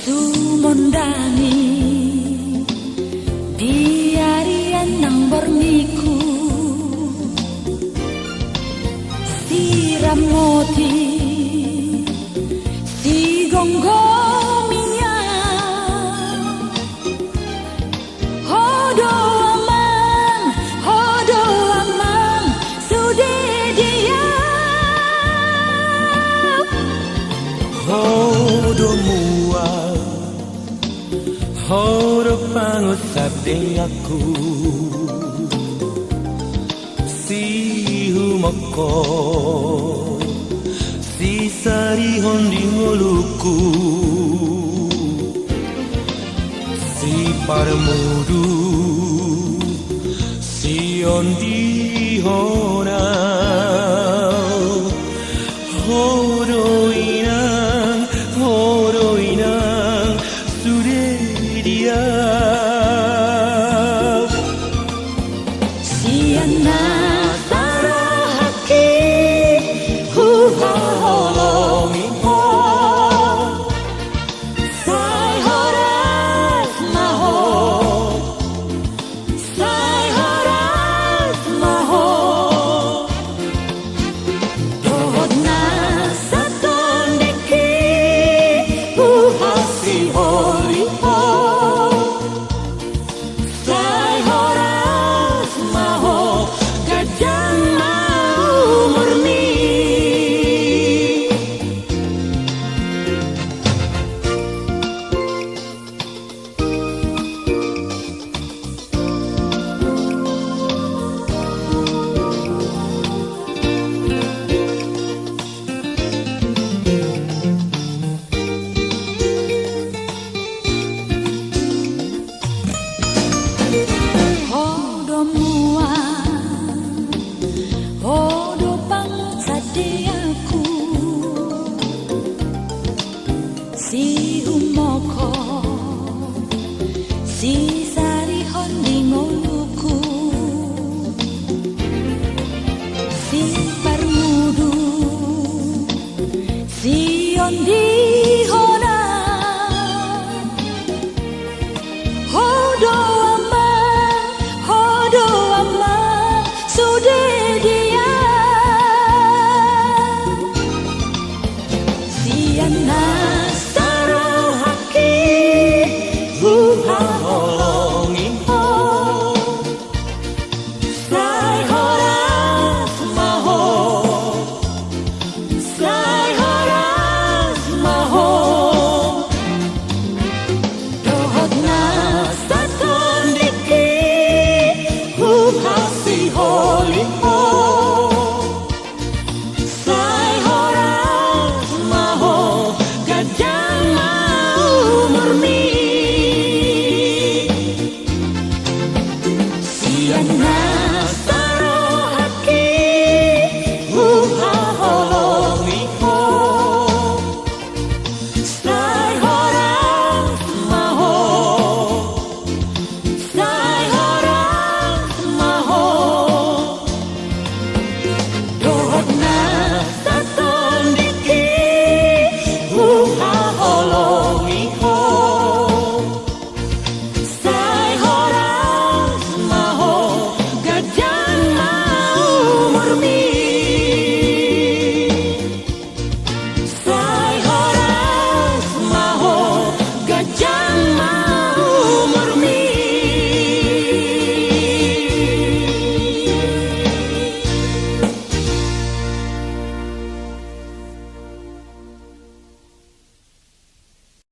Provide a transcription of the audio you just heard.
Sumondani diarian nang borniku siram moti si gonggominya hodo aman sudah dia hodo mual hodo pangusap aku si humoko si sarihon di ngoluku si parmudu si ondi honau hodo inang sudah dia siana sarahaki huholomi ho sai horas maho dohod na satondeki huhasi holi ho sai horas maho gajah mau murni hodo mual hodo pangsadiaku si